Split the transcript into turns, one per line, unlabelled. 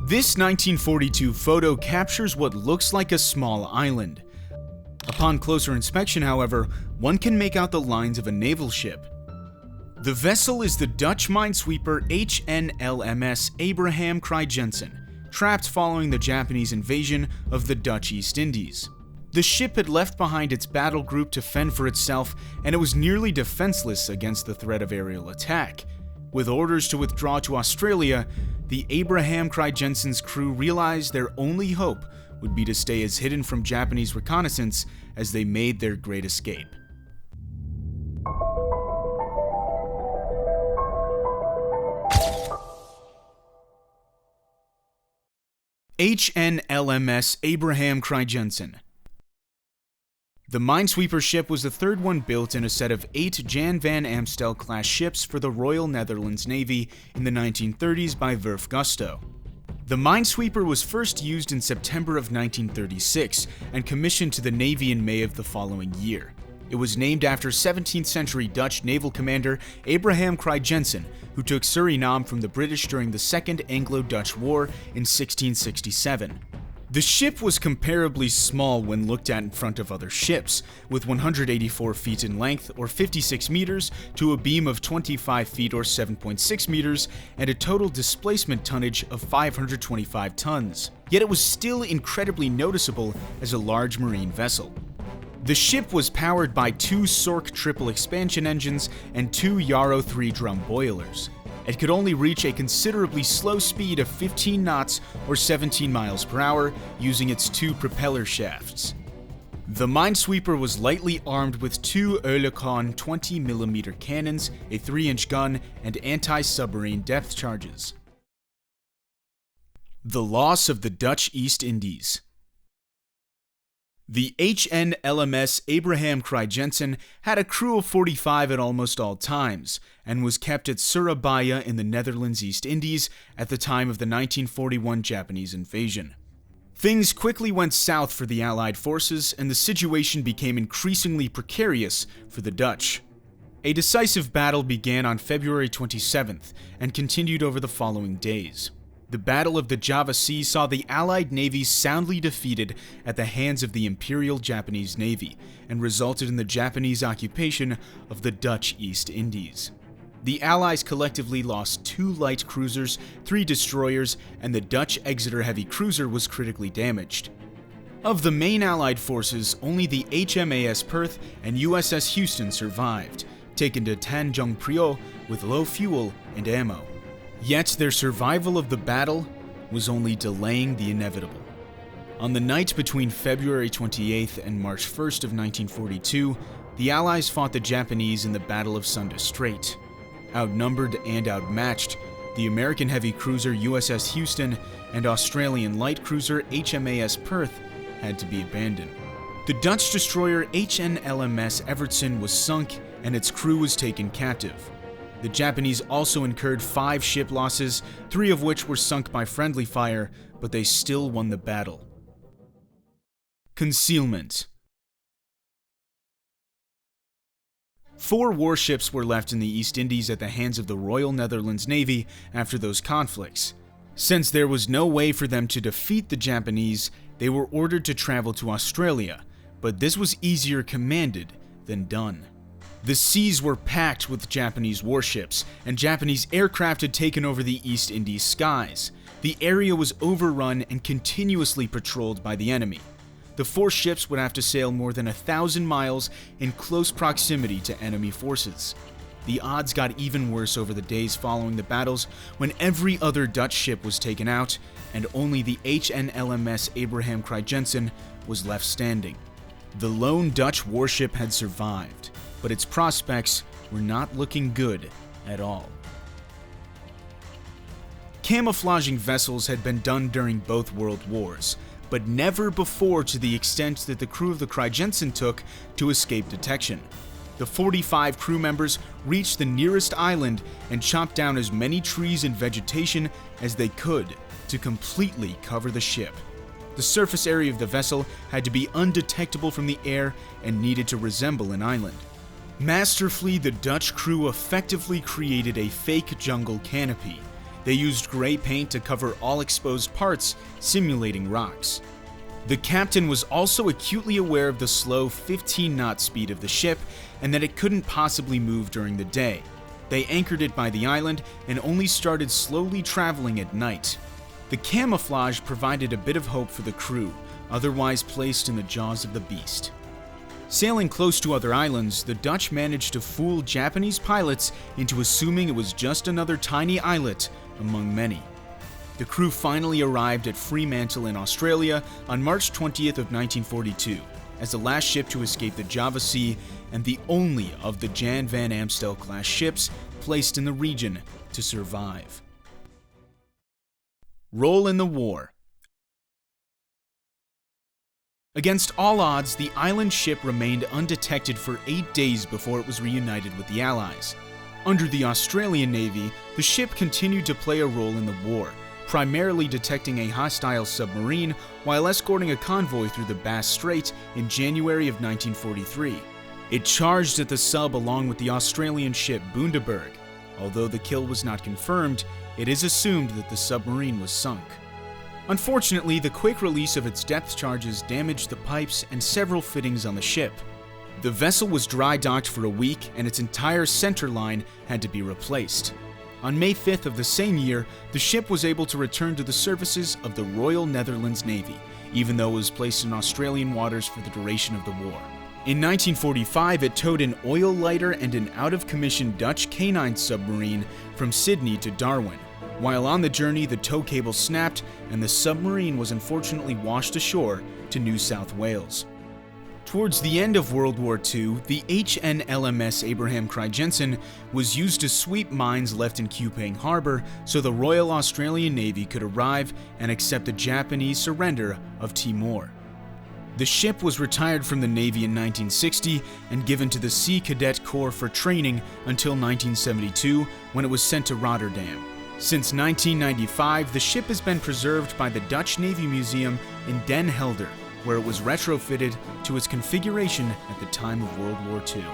This 1942 photo captures what looks like a small island. Upon closer inspection, however, one can make out the lines of a naval ship. The vessel is the Dutch minesweeper HNLMS Abraham Crijnssen, trapped following the Japanese invasion of the Dutch East Indies. The ship had left behind its battle group to fend for itself, and it was nearly defenseless against the threat of aerial attack. With orders to withdraw to Australia, the Abraham Crijnsson's crew realized their only hope would be to stay as hidden from Japanese reconnaissance as they made their great escape. HNLMS Abraham Crijnssen. The minesweeper ship was the third one built in a set of 8 Jan van Amstel-class ships for the Royal Netherlands Navy in the 1930s by Werf Gusto. The minesweeper was first used in September of 1936 and commissioned to the Navy in May of the following year. It was named after 17th century Dutch naval commander Abraham Crijnssen, who took Suriname from the British during the Second Anglo-Dutch War in 1667. The ship was comparably small when looked at in front of other ships, with 184 feet in length or 56 meters to a beam of 25 feet or 7.6 meters and a total displacement tonnage of 525 tons. Yet it was still incredibly noticeable as a large marine vessel. The ship was powered by 2 Sork triple expansion engines and 2 Yarrow 3 drum boilers. It could only reach a considerably slow speed of 15 knots or 17 miles per hour using its 2 propeller shafts. The minesweeper was lightly armed with 2 Oerlikon 20mm cannons, a 3-inch gun, and anti-submarine depth charges. The loss of the Dutch East Indies. The HNLMS Abraham Crijnssen had a crew of 45 at almost all times, and was kept at Surabaya in the Netherlands East Indies at the time of the 1941 Japanese invasion. Things quickly went south for the Allied forces, and the situation became increasingly precarious for the Dutch. A decisive battle began on February 27th and continued over the following days. The Battle of the Java Sea saw the Allied Navy soundly defeated at the hands of the Imperial Japanese Navy and resulted in the Japanese occupation of the Dutch East Indies. The Allies collectively lost 2 light cruisers, 3 destroyers, and the Dutch Exeter heavy cruiser was critically damaged. Of the main Allied forces, only the HMAS Perth and USS Houston survived, taken to Tanjung Priok with low fuel and ammo. Yet their survival of the battle was only delaying the inevitable. On the night between February 28th and March 1st of 1942, the Allies fought the Japanese in the Battle of Sunda Strait. Outnumbered and outmatched, the American heavy cruiser USS Houston and Australian light cruiser HMAS Perth had to be abandoned. The Dutch destroyer HNLMS Evertsen was sunk and its crew was taken captive. The Japanese also incurred 5 ship losses, 3 of which were sunk by friendly fire, but they still won the battle. Concealment. 4 warships were left in the East Indies at the hands of the Royal Netherlands Navy after those conflicts. Since there was no way for them to defeat the Japanese, they were ordered to travel to Australia, but this was easier commanded than done. The seas were packed with Japanese warships, and Japanese aircraft had taken over the East Indies skies. The area was overrun and continuously patrolled by the enemy. The 4 ships would have to sail more than 1,000 miles in close proximity to enemy forces. The odds got even worse over the days following the battles when every other Dutch ship was taken out, and only the HNLMS Abraham Crijnssen was left standing. The lone Dutch warship had survived, but its prospects were not looking good at all. Camouflaging vessels had been done during both world wars, but never before to the extent that the crew of the Crijnssen took to escape detection. The 45 crew members reached the nearest island and chopped down as many trees and vegetation as they could to completely cover the ship. The surface area of the vessel had to be undetectable from the air and needed to resemble an island. Masterfully, the Dutch crew effectively created a fake jungle canopy. They used gray paint to cover all exposed parts, simulating rocks. The captain was also acutely aware of the slow 15-knot speed of the ship and that it couldn't possibly move during the day. They anchored it by the island and only started slowly traveling at night. The camouflage provided a bit of hope for the crew, otherwise placed in the jaws of the beast. Sailing close to other islands, the Dutch managed to fool Japanese pilots into assuming it was just another tiny islet among many. The crew finally arrived at Fremantle in Australia on March 20th of 1942, as the last ship to escape the Java Sea and the only of the Jan van Amstel-class ships placed in the region to survive. Role in the war. Against all odds, the island ship remained undetected for 8 days before it was reunited with the Allies. Under the Australian Navy, the ship continued to play a role in the war, primarily detecting a hostile submarine while escorting a convoy through the Bass Strait in January of 1943. It charged at the sub along with the Australian ship Bundaberg. Although the kill was not confirmed, it is assumed that the submarine was sunk. Unfortunately, the quick release of its depth charges damaged the pipes and several fittings on the ship. The vessel was dry docked for a week and its entire center line had to be replaced. On May 5th of the same year, the ship was able to return to the services of the Royal Netherlands Navy, even though it was placed in Australian waters for the duration of the war. In 1945, it towed an oil lighter and an out-of-commission Dutch K9 submarine from Sydney to Darwin. While on the journey, the tow cable snapped and the submarine was unfortunately washed ashore to New South Wales. Towards the end of World War II, the HNLMS Abraham Crijnssen was used to sweep mines left in Kupang Harbor so the Royal Australian Navy could arrive and accept the Japanese surrender of Timor. The ship was retired from the Navy in 1960 and given to the Sea Cadet Corps for training until 1972, when it was sent to Rotterdam. Since 1995, the ship has been preserved by the Dutch Navy Museum in Den Helder, where it was retrofitted to its configuration at the time of World War II.